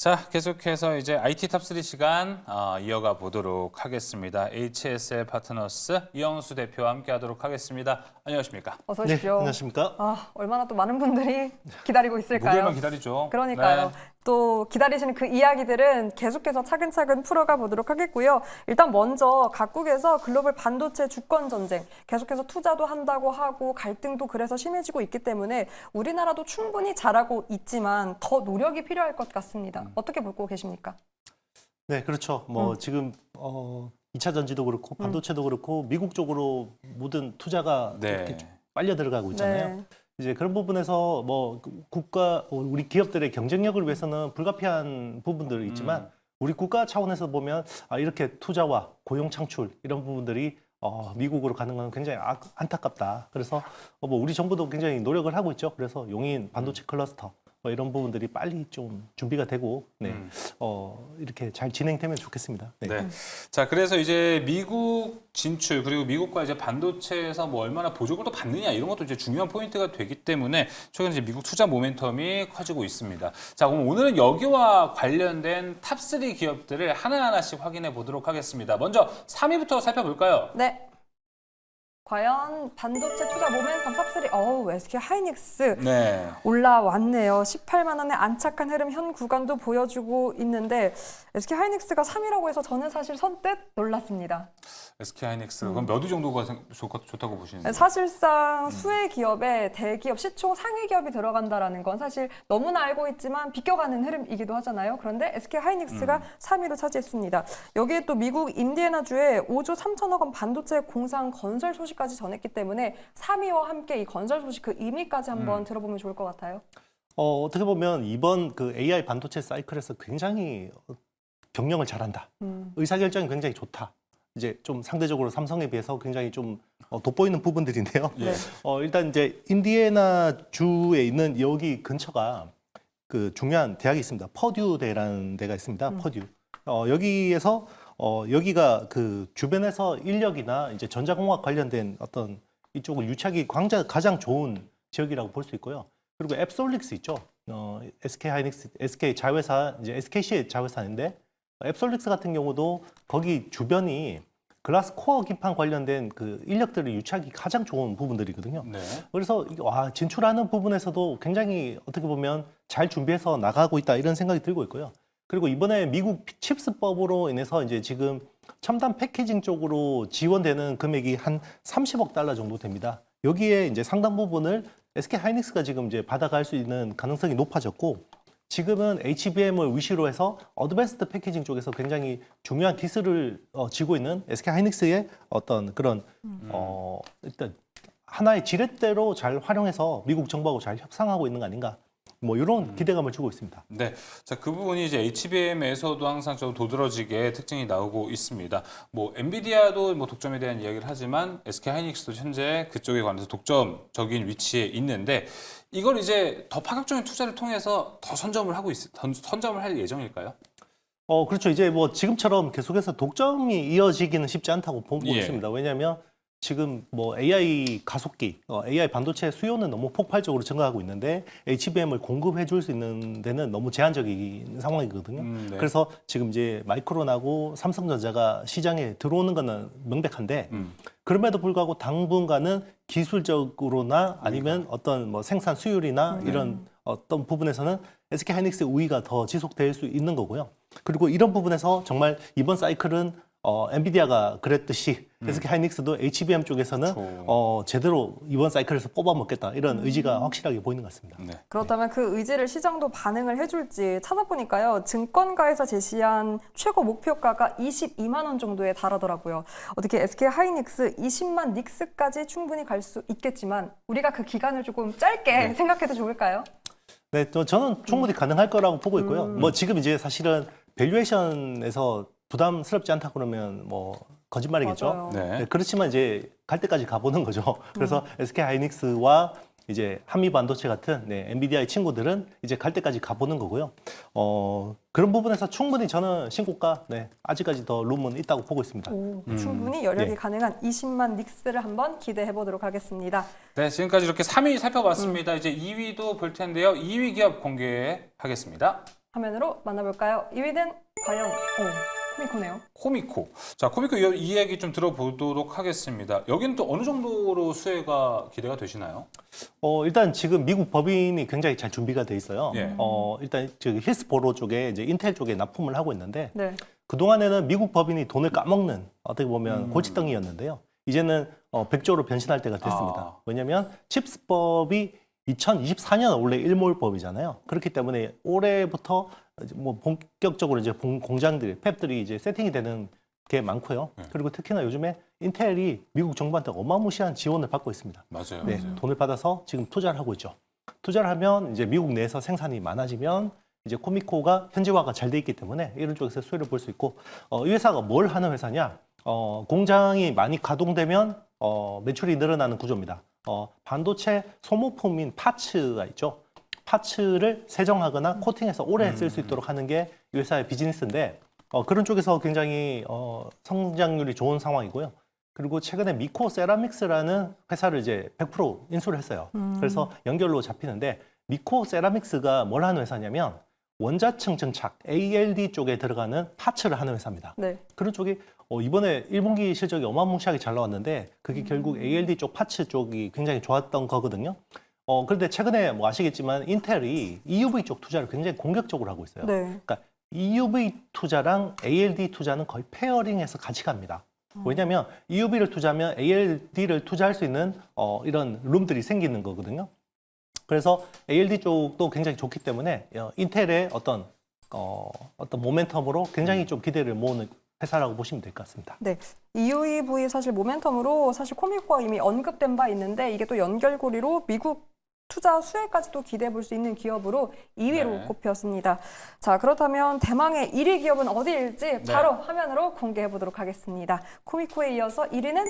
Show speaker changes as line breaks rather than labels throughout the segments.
자, 계속해서 이제 IT 탑3 시간 이어가 보도록 하겠습니다. HSL 파트너스 이영수 대표와 함께하도록 하겠습니다. 안녕하십니까?
어서
네,
오십시오.
안녕하십니까?
얼마나 또 많은 분들이 기다리고 있을까요?
목요일만 기다리죠.
그러니까요.
네.
또 기다리시는 그 이야기들은 계속해서 차근차근 풀어가 보도록 하겠고요. 일단 먼저 각국에서 글로벌 반도체 주권 전쟁, 계속해서 투자도 한다고 하고 갈등도 그래서 심해지고 있기 때문에 우리나라도 충분히 잘하고 있지만 더 노력이 필요할 것 같습니다. 어떻게 보고 계십니까?
네, 그렇죠. 지금 2차 전지도 그렇고 반도체도 그렇고 미국 쪽으로 모든 투자가
네.
이렇게 좀 빨려 들어가고 있잖아요.
네.
이제 그런 부분에서 국가 우리 기업들의 경쟁력을 위해서는 불가피한 부분들이 있지만 우리 국가 차원에서 보면 이렇게 투자와 고용 창출 이런 부분들이 미국으로 가는 건 굉장히 안타깝다. 그래서 우리 정부도 굉장히 노력을 하고 있죠. 그래서 용인 반도체 클러스터 이런 부분들이 빨리 좀 준비가 되고 이렇게 잘 진행되면 좋겠습니다. 네.
네. 자, 그래서 이제 미국 진출 그리고 미국과 이제 반도체에서 뭐 얼마나 보조금을 또 받느냐 이런 것도 이제 중요한 포인트가 되기 때문에 최근 이제 미국 투자 모멘텀이 커지고 있습니다. 자, 그럼 오늘은 여기와 관련된 탑3 기업들을 하나하나씩 확인해 보도록 하겠습니다. 먼저 3위부터 살펴볼까요?
네. 과연 반도체 투자 모멘텀 탑3, SK 하이닉스
네.
올라왔네요. 18만 원의 안착한 흐름 현 구간도 보여주고 있는데 SK 하이닉스가 3위라고 해서 저는 사실 선뜻 놀랐습니다.
SK 하이닉스 그럼 몇 위 정도가 좋다고 보시는지?
사실상 수혜 기업에 대기업 시총 상위 기업이 들어간다라는 건 사실 너무나 알고 있지만 비껴가는 흐름이기도 하잖아요. 그런데 SK 하이닉스가 3위로 차지했습니다. 여기에 또 미국 인디애나주에 5조 3천억 원 반도체 공장 건설 소식까지 전했기 때문에 3위와 함께 이 건설 소식 그 의미까지 한번 들어보면 좋을 것 같아요.
어떻게 보면 이번 그 AI 반도체 사이클에서 굉장히 경영을 잘한다. 의사결정이 굉장히 좋다. 이제 좀 상대적으로 삼성에 비해서 굉장히 좀 돋보이는 부분들인데요.
예.
일단 이제 인디애나 주에 있는 여기 근처가 그 중요한 대학이 있습니다. 퍼듀대라는 데가 있습니다. 퍼듀. 여기에서 여기가 그 주변에서 인력이나 이제 전자공학 관련된 어떤 이쪽을 유치하기 가장 좋은 지역이라고 볼 수 있고요. 그리고 앱솔릭스 있죠. SK 하이닉스, SK 자회사, 이제 SKC의 자회사인데 앱솔릭스 같은 경우도 거기 주변이 글라스 코어 기판 관련된 그 인력들을 유치하기 가장 좋은 부분들이거든요.
네.
그래서 진출하는 부분에서도 굉장히 어떻게 보면 잘 준비해서 나가고 있다 이런 생각이 들고 있고요. 그리고 이번에 미국 칩스법으로 인해서 이제 지금 첨단 패키징 쪽으로 지원되는 금액이 한 30억 달러 정도 됩니다. 여기에 이제 상당 부분을 SK 하이닉스가 지금 이제 받아갈 수 있는 가능성이 높아졌고 지금은 HBM을 위시로 해서 어드밴스드 패키징 쪽에서 굉장히 중요한 기술을 쥐고 있는 SK 하이닉스의 어떤 그런 일단 하나의 지렛대로 잘 활용해서 미국 정부하고 잘 협상하고 있는 거 아닌가 이런 기대감을 주고 있습니다.
네, 자, 그 부분이 이제 HBM에서도 항상 좀 도드라지게 특징이 나오고 있습니다. 엔비디아도 독점에 대한 이야기를 하지만 SK 하이닉스도 현재 그쪽에 관해서 독점적인 위치에 있는데 이걸 이제 더 파격적인 투자를 통해서 더 선점을 할 예정일까요?
그렇죠. 이제 지금처럼 계속해서 독점이 이어지기는 쉽지 않다고 보고 있습니다. 왜냐하면 지금 AI 가속기, AI 반도체 수요는 너무 폭발적으로 증가하고 있는데 HBM을 공급해 줄 수 있는 데는 너무 제한적인 상황이거든요.
네.
그래서 지금 이제 마이크론하고 삼성전자가 시장에 들어오는 거는 명백한데 그럼에도 불구하고 당분간은 기술적으로나 아니면 어떤 생산 수율이나 이런 어떤 부분에서는 SK 하이닉스의 우위가 더 지속될 수 있는 거고요. 그리고 이런 부분에서 정말 이번 사이클은 엔비디아가 그랬듯이 SK 하이닉스도 HBM 쪽에서는 제대로 이번 사이클에서 뽑아먹겠다 이런 의지가 확실하게 보이는 것 같습니다.
네.
그렇다면 그 의지를 시장도 반응을 해줄지 찾아보니까요. 증권가에서 제시한 최고 목표가가 22만 원 정도에 달하더라고요. 어떻게 SK 하이닉스 20만 닉스까지 충분히 갈 수 있겠지만 우리가 그 기간을 조금 짧게 생각해도 좋을까요?
네, 저는 충분히 가능할 거라고 보고 있고요. 지금 이제 사실은 밸류에이션에서 부담스럽지 않다 그러면 거짓말이겠죠.
네.
그렇지만 이제 갈 때까지 가보는 거죠. 그래서 SK 하이닉스와 이제 한미 반도체 같은 엔비디아의 친구들은 이제 갈 때까지 가보는 거고요. 그런 부분에서 충분히 저는 신고가 아직까지 더 룸은 있다고 보고 있습니다.
충분히 여력이 가능한 20만 닉스를 한번 기대해 보도록 하겠습니다.
네, 지금까지 이렇게 3위 살펴봤습니다. 이제 2위도 볼 텐데요. 2위 기업 공개하겠습니다.
화면으로 만나볼까요? 2위는 과연 코미코네요.
코미코. 자, 코미코 이 얘기 좀 들어보도록 하겠습니다. 여기는 또 어느 정도로 수혜가 기대가 되시나요?
일단 지금 미국 법인이 굉장히 잘 준비가 돼 있어요.
예.
일단 저기 힐스보로 쪽에 이제 인텔 쪽에 납품을 하고 있는데
네.
그동안에는 미국 법인이 돈을 까먹는 어떻게 보면 골칫덩이였는데요. 이제는 100조로 변신할 때가 됐습니다.
아.
왜냐하면 칩스법이 2024년 원래 일몰법이잖아요. 그렇기 때문에 올해부터 뭐 본격적으로 이제 공장들이 팹들이 이제 세팅이 되는 게 많고요. 그리고 특히나 요즘에 인텔이 미국 정부한테 어마무시한 지원을 받고 있습니다.
맞아요.
네,
맞아요.
돈을 받아서 지금 투자를 하고 있죠. 투자를 하면 이제 미국 내에서 생산이 많아지면 이제 코미코가 현지화가 잘 돼 있기 때문에 이런 쪽에서 수혜를 볼 수 있고 이 회사가 뭘 하는 회사냐? 공장이 많이 가동되면 매출이 늘어나는 구조입니다. 반도체 소모품인 파츠가 있죠. 파츠를 세정하거나 코팅해서 오래 쓸 수 있도록 하는 게 이 회사의 비즈니스인데 그런 쪽에서 굉장히 성장률이 좋은 상황이고요. 그리고 최근에 미코 세라믹스라는 회사를 이제 100% 인수를 했어요. 그래서 연결로 잡히는데 미코 세라믹스가 뭘 하는 회사냐면 원자층 증착 ALD 쪽에 들어가는 파츠를 하는 회사입니다.
네.
그런 쪽이 이번에 1분기 실적이 어마무시하게 잘 나왔는데 그게 결국 ALD 쪽 파츠 쪽이 굉장히 좋았던 거거든요. 그런데 최근에 뭐 아시겠지만 인텔이 EUV 쪽 투자를 굉장히 공격적으로 하고 있어요.
네.
그러니까 EUV 투자랑 ALD 투자는 거의 페어링해서 같이 갑니다. 왜냐하면 EUV를 투자하면 ALD를 투자할 수 있는 이런 룸들이 생기는 거거든요. 그래서 ALD 쪽도 굉장히 좋기 때문에 인텔의 어떤 모멘텀으로 굉장히 좀 기대를 모으는 회사라고 보시면 될 것 같습니다.
네, EUV 사실 모멘텀으로 사실 코미코가 이미 언급된 바 있는데 이게 또 연결고리로 미국 투자 수혜까지도 기대해 볼 수 있는 기업으로 2위로
네.
꼽혔습니다. 자, 그렇다면 대망의 1위 기업은 어디일지 바로 화면으로 공개해 보도록 하겠습니다. 코미코에 이어서 1위는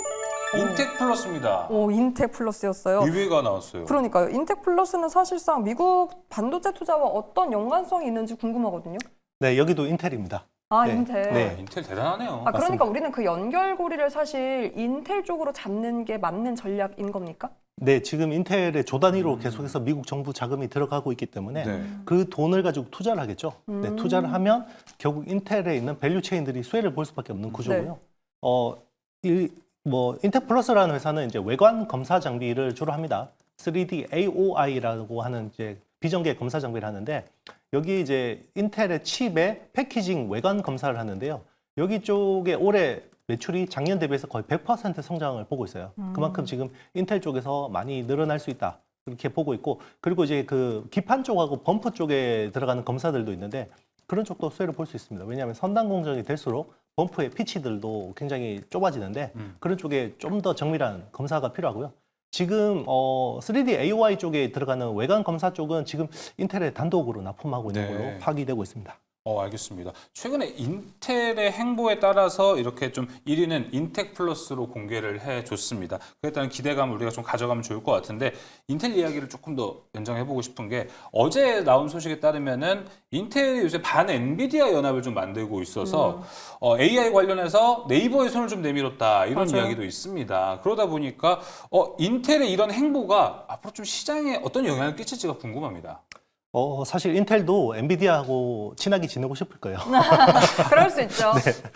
인텍 플러스입니다.
인텍 플러스였어요.
2위가 나왔어요.
그러니까요. 인텍 플러스는 사실상 미국 반도체 투자와 어떤 연관성이 있는지 궁금하거든요.
네, 여기도 인텔입니다.
아,
네.
인텔.
네.
인텔 대단하네요.
아, 그러니까 우리는 그 연결고리를 사실 인텔 쪽으로 잡는 게 맞는 전략인 겁니까?
네, 지금 인텔의 조 단위로 계속해서 미국 정부 자금이 들어가고 있기 때문에
네.
그 돈을 가지고 투자를 하겠죠. 네, 투자를 하면 결국 인텔에 있는 밸류 체인들이 수혜를 볼 수밖에 없는 구조고요. 인텍 플러스라는 회사는 이제 외관 검사 장비를 주로 합니다. 3D AOI라고 하는 이제 비전계 검사 장비를 하는데 여기 이제 인텔의 칩의 패키징 외관 검사를 하는데요. 여기 쪽에 올해 매출이 작년 대비해서 거의 100% 성장을 보고 있어요. 그만큼 지금 인텔 쪽에서 많이 늘어날 수 있다. 그렇게 보고 있고 그리고 이제 그 기판 쪽하고 범프 쪽에 들어가는 검사들도 있는데 그런 쪽도 수혜를 볼 수 있습니다. 왜냐하면 선단 공정이 될수록 범프의 피치들도 굉장히 좁아지는데 그런 쪽에 좀 더 정밀한 검사가 필요하고요. 지금 3D AOI 쪽에 들어가는 외관 검사 쪽은 지금 인텔에 단독으로 납품하고 있는
네.
걸로 파악이 되고 있습니다.
알겠습니다. 최근에 인텔의 행보에 따라서 이렇게 좀 1위는 인텍 플러스로 공개를 해줬습니다. 그에 따른 기대감을 우리가 좀 가져가면 좋을 것 같은데 인텔 이야기를 조금 더 연장해보고 싶은 게 어제 나온 소식에 따르면은 인텔이 요새 반 엔비디아 연합을 좀 만들고 있어서 AI 관련해서 네이버의 손을 좀 내밀었다 이런
맞아요.
이야기도 있습니다. 그러다 보니까 인텔의 이런 행보가 앞으로 좀 시장에 어떤 영향을 끼칠지가 궁금합니다.
사실 인텔도 엔비디아하고 친하게 지내고 싶을 거예요.
그럴 수 있죠.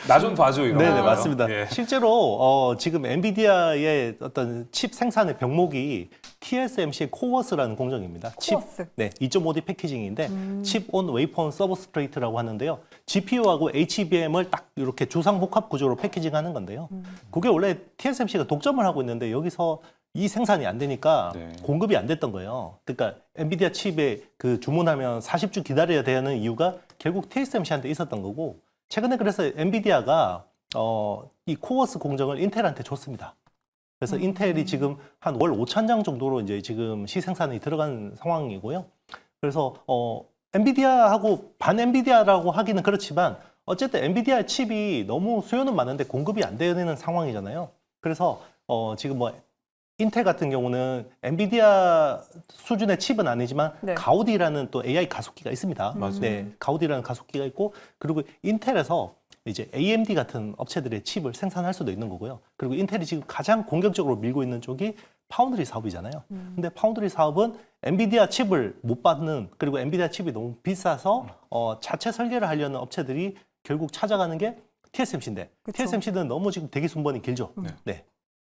나 좀 봐줘 이런
네네,
거요.
맞습니다.
예.
실제로 지금 엔비디아의 어떤 칩 생산의 병목이 TSMC의 코어스라는 공정입니다.
코어스.
2.5D 패키징인데 칩 온 웨이퍼 온 서브스트레이트라고 하는데요. GPU하고 HBM을 딱 이렇게 주상 복합 구조로 패키징하는 건데요. 그게 원래 TSMC가 독점을 하고 있는데 여기서 이 생산이 안 되니까
네.
공급이 안 됐던 거예요. 그러니까 엔비디아 칩에 그 주문하면 40주 기다려야 되는 이유가 결국 TSMC한테 있었던 거고 최근에 그래서 엔비디아가 이 코어스 공정을 인텔한테 줬습니다. 그래서 인텔이 지금 한 월 5,000장 정도로 이제 지금 시생산이 들어간 상황이고요. 그래서 엔비디아하고 반 엔비디아라고 하기는 그렇지만 어쨌든 엔비디아 칩이 너무 수요는 많은데 공급이 안 되는 상황이잖아요. 그래서 지금 뭐 인텔 같은 경우는 엔비디아 수준의 칩은 아니지만
네.
가우디라는 또 AI 가속기가 있습니다.
맞아요.
네, 가우디라는 가속기가 있고 그리고 인텔에서 이제 AMD 같은 업체들의 칩을 생산할 수도 있는 거고요. 그리고 인텔이 지금 가장 공격적으로 밀고 있는 쪽이 파운드리 사업이잖아요. 근데 파운드리 사업은 엔비디아 칩을 못 받는, 그리고 엔비디아 칩이 너무 비싸서 자체 설계를 하려는 업체들이 결국 찾아가는 게 TSMC인데,
그쵸.
TSMC는 너무 지금 대기 순번이 길죠. 네.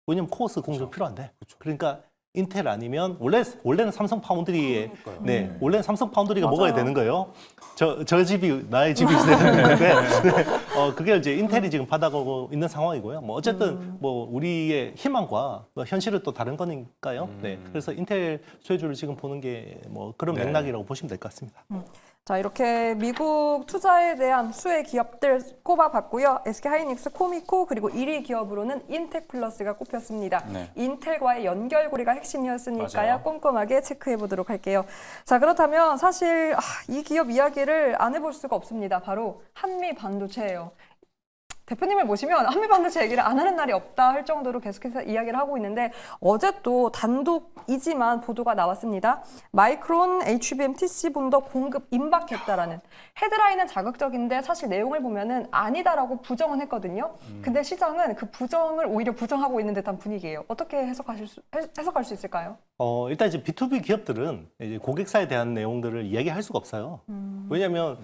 왜냐면 코어스 공정 필요한데.
그쵸.
그러니까 인텔 아니면 원래는 삼성 파운드리에
그러니까요.
네, 원래는 삼성 파운드리가
맞아요.
먹어야 되는 거예요. 저 집이 나의 집이 있어야 되는데 그게 이제 인텔이 지금 받아가고 있는 상황이고요. 뭐 어쨌든 뭐 우리의 희망과 뭐 현실은 또 다른 거니까요. 네, 그래서 인텔 수혜주를 지금 보는 게 뭐 그런
네.
맥락이라고 보시면 될 것 같습니다.
자, 이렇게 미국 투자에 대한 수혜 기업들 꼽아봤고요. SK하이닉스, 코미코, 그리고 1위 기업으로는 인텍플러스가 꼽혔습니다.
네.
인텔과의 연결고리가 핵심이었으니까요.
맞아요.
꼼꼼하게 체크해보도록 할게요. 자, 그렇다면 사실 이 기업 이야기를 안 해볼 수가 없습니다. 바로 한미반도체예요. 대표님을 모시면 한미반도체 얘기를 안 하는 날이 없다 할 정도로 계속해서 이야기를 하고 있는데, 어제 또 단독이지만 보도가 나왔습니다. 마이크론 HBM TC 본더 공급 임박했다라는. 헤드라인은 자극적인데 사실 내용을 보면은 아니다라고 부정은 했거든요. 근데 시장은 그 부정을 오히려 부정하고 있는 듯한 분위기예요. 어떻게 해석할 수 있을까요?
일단 이제 B2B 기업들은 이제 고객사에 대한 내용들을 이야기할 수가 없어요. 왜냐하면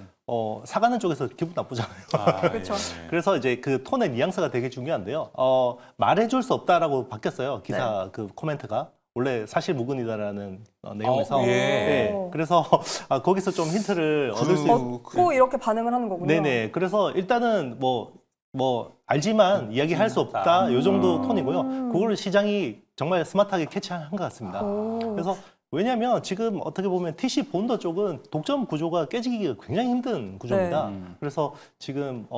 사가는 쪽에서 기분 나쁘잖아요.
그렇죠.
그래서 이제 그 톤의 뉘앙스가 되게 중요한데요. 말해줄 수 없다라고 바뀌었어요. 기사 그 코멘트가. 원래 사실무근이다라는 내용에서.
예.
네, 그래서 거기서 좀 힌트를 얻을 수
얻고 이렇게 반응을 하는 거군요.
네네. 그래서 일단은 뭐 알지만 이야기할 수 없다. 요 정도 톤이고요. 그걸 시장이 정말 스마트하게 캐치한 것 같습니다. 그래서 왜냐하면 지금 어떻게 보면 TC 본더 쪽은 독점 구조가 깨지기가 굉장히 힘든 구조입니다. 그래서 지금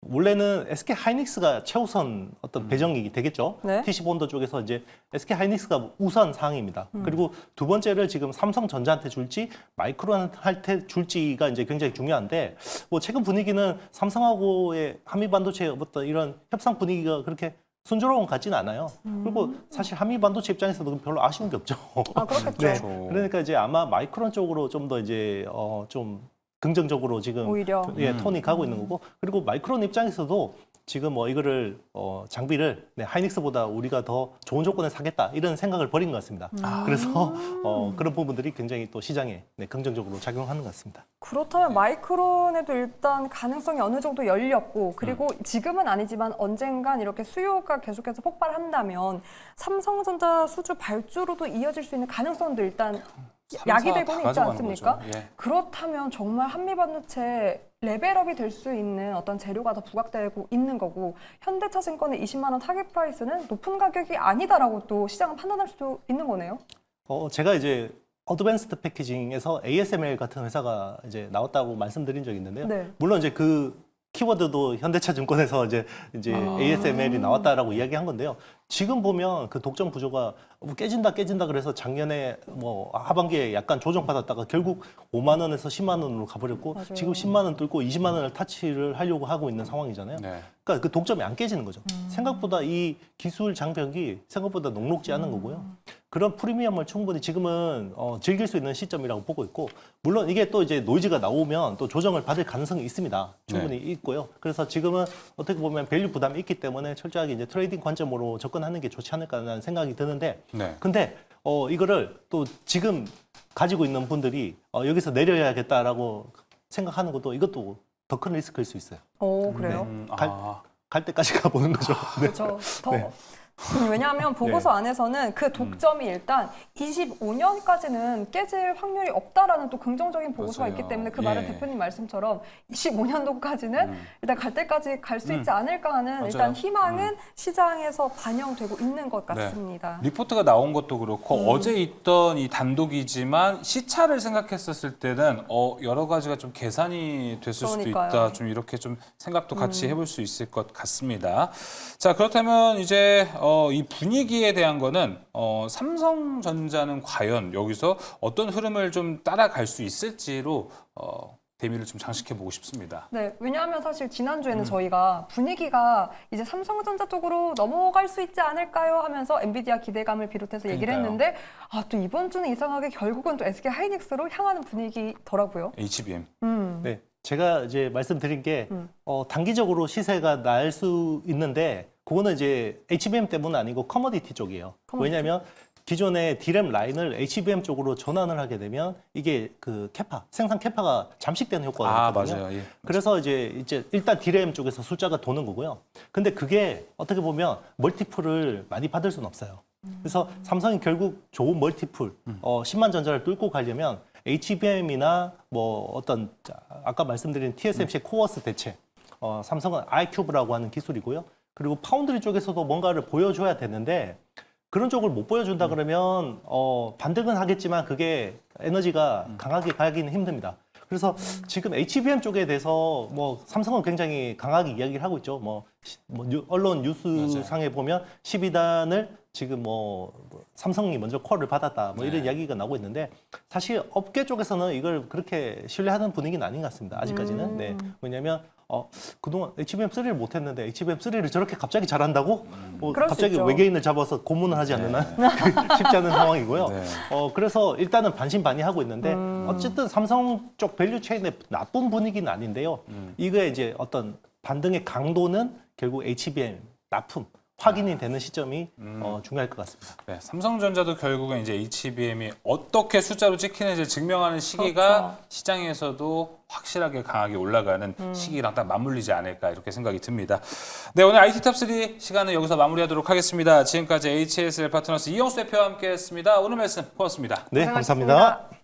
원래는 SK 하이닉스가 최우선 어떤 배정이 되겠죠.
네.
TC 본더 쪽에서 이제 SK 하이닉스가 우선 사항입니다. 그리고 두 번째를 지금 삼성전자한테 줄지 마이크론한테 줄지가 이제 굉장히 중요한데, 뭐 최근 분위기는 삼성하고의 한미반도체 어떤 이런 협상 분위기가 그렇게 순조로운 것 같지는 않아요. 그리고 사실 한미반도체 입장에서도 별로 아쉬운 게 없죠.
그렇겠죠.
네. 그러니까 이제 아마 마이크론 쪽으로 좀 더 이제 좀 긍정적으로 지금
오히려.
톤이 가고 있는 거고, 그리고 마이크론 입장에서도 지금 뭐 이거를 장비를 하이닉스보다 우리가 더 좋은 조건에 사겠다 이런 생각을 벌인 것 같습니다. 그래서 그런 부분들이 굉장히 또 시장에 긍정적으로 작용하는 것 같습니다.
그렇다면 마이크론에도 일단 가능성이 어느 정도 열렸고, 그리고 지금은 아니지만 언젠간 이렇게 수요가 계속해서 폭발한다면 삼성전자 수주 발주로도 이어질 수 있는 가능성도 일단 야기되고는 있지 않습니까?
예.
그렇다면 정말 한미반도체 레벨업이 될 수 있는 어떤 재료가 더 부각되고 있는 거고, 현대차증권의 20만 원 타겟 프라이스는 높은 가격이 아니다라고 또 시장은 판단할 수도 있는 거네요.
제가 이제 어드밴스드 패키징에서 ASML 같은 회사가 이제 나왔다고 말씀드린 적이 있는데요.
네.
물론 이제 그 키워드도 현대차증권에서 이제 ASML이 나왔다라고 이야기한 건데요. 지금 보면 그 독점 구조가 깨진다 그래서 작년에 뭐 하반기에 약간 조정받았다가 결국 5만 원에서 10만 원으로 가버렸고,
맞아요.
지금 10만 원 뚫고 20만 원을 타치를 하려고 하고 있는 상황이잖아요.
네.
그러니까 그 독점이 안 깨지는 거죠. 생각보다 이 기술 장벽이 생각보다 녹록지 않은 거고요. 그런 프리미엄을 충분히 지금은 즐길 수 있는 시점이라고 보고 있고, 물론 이게 또 이제 노이즈가 나오면 또 조정을 받을 가능성이 있습니다. 충분히 있고요. 그래서 지금은 어떻게 보면 밸류 부담이 있기 때문에 철저하게 이제 트레이딩 관점으로 접근하는 게 좋지 않을까라는 생각이 드는데,
네.
근데 이거를 또 지금 가지고 있는 분들이 여기서 내려야겠다라고 생각하는 것도 이것도 더 큰 리스크일 수 있어요.
그래요?
갈 때까지 가보는 거죠. 네.
그렇죠. 왜냐하면 보고서 안에서는 그 독점이 일단 25년까지는 깨질 확률이 없다라는 또 긍정적인 보고서가
맞아요.
있기 때문에, 그 말은
예.
대표님 말씀처럼 25년도까지는 일단 갈 때까지 갈 수 있지 않을까 하는 일단 희망은 시장에서 반영되고 있는 것 같습니다.
리포트가 나온 것도 그렇고 어제 있던 이 단독이지만 시차를 생각했었을 때는 여러 가지가 좀 계산이 됐을
그러니까요.
수도 있다. 좀 이렇게 좀 생각도 같이 해볼 수 있을 것 같습니다. 자, 그렇다면 이제 이 분위기에 대한 거는 삼성전자는 과연 여기서 어떤 흐름을 좀 따라갈 수 있을지로 대미를 좀 장식해 보고 싶습니다.
네, 왜냐하면 사실 지난주에는 저희가 분위기가 이제 삼성전자 쪽으로 넘어갈 수 있지 않을까요 하면서 엔비디아 기대감을 비롯해서 얘기를
그러니까요.
했는데, 또 이번 주는 이상하게 결국은 또 SK 하이닉스로 향하는 분위기더라고요.
HBM.
네, 제가 이제 말씀드린 게 단기적으로 시세가 날 수 있는데 그거는 이제 HBM 때문은 아니고 커머디티 쪽이에요. 왜냐하면 기존의 D램 라인을 HBM 쪽으로 전환을 하게 되면 이게 그 캐파, 생산 캐파가 잠식되는 효과가 있거든요.
맞아요. 예.
그래서 이제 일단 D램 쪽에서 숫자가 도는 거고요. 근데 그게 어떻게 보면 멀티플을 많이 받을 수는 없어요. 그래서 삼성이 결국 좋은 멀티플, 10만 전자를 뚫고 가려면 HBM이나 뭐 어떤 아까 말씀드린 TSMC 코어스 대체, 삼성은 iCube라고 하는 기술이고요. 그리고 파운드리 쪽에서도 뭔가를 보여줘야 되는데 그런 쪽을 못 보여준다 그러면 반등은 하겠지만 그게 에너지가 강하게 가기는 힘듭니다. 그래서 지금 HBM 쪽에 대해서 뭐 삼성은 굉장히 강하게 이야기를 하고 있죠. 언론 뉴스상에 보면 12단을 지금 삼성이 먼저 콜을 받았다 이런 이야기가 나오고 있는데 사실 업계 쪽에서는 이걸 그렇게 신뢰하는 분위기는 아닌 것 같습니다. 아직까지는. 네. 왜냐하면 그동안 HBM3를 못했는데 HBM3를 저렇게 갑자기 잘한다고?
그럴 수
갑자기
있죠.
외계인을 잡아서 고문을 하지 않는 한 쉽지 않은 상황이고요.
네.
그래서 일단은 반신반의하고 있는데 어쨌든 삼성 쪽 밸류 체인의 나쁜 분위기는 아닌데요. 이거에 이제 어떤 반등의 강도는 결국 HBM 납품 확인이 되는 시점이 중요할 것 같습니다.
네, 삼성전자도 결국엔 이제 HBM이 어떻게 숫자로 찍히는지 증명하는 시기가
그렇죠.
시장에서도 확실하게 강하게 올라가는 시기랑 딱 맞물리지 않을까 이렇게 생각이 듭니다. 네, 오늘 IT 탑3 시간은 여기서 마무리하도록 하겠습니다. 지금까지 HSL 파트너스 이영수 대표와 함께했습니다. 오늘 말씀 고맙습니다.
네,
고생하셨습니다.
감사합니다.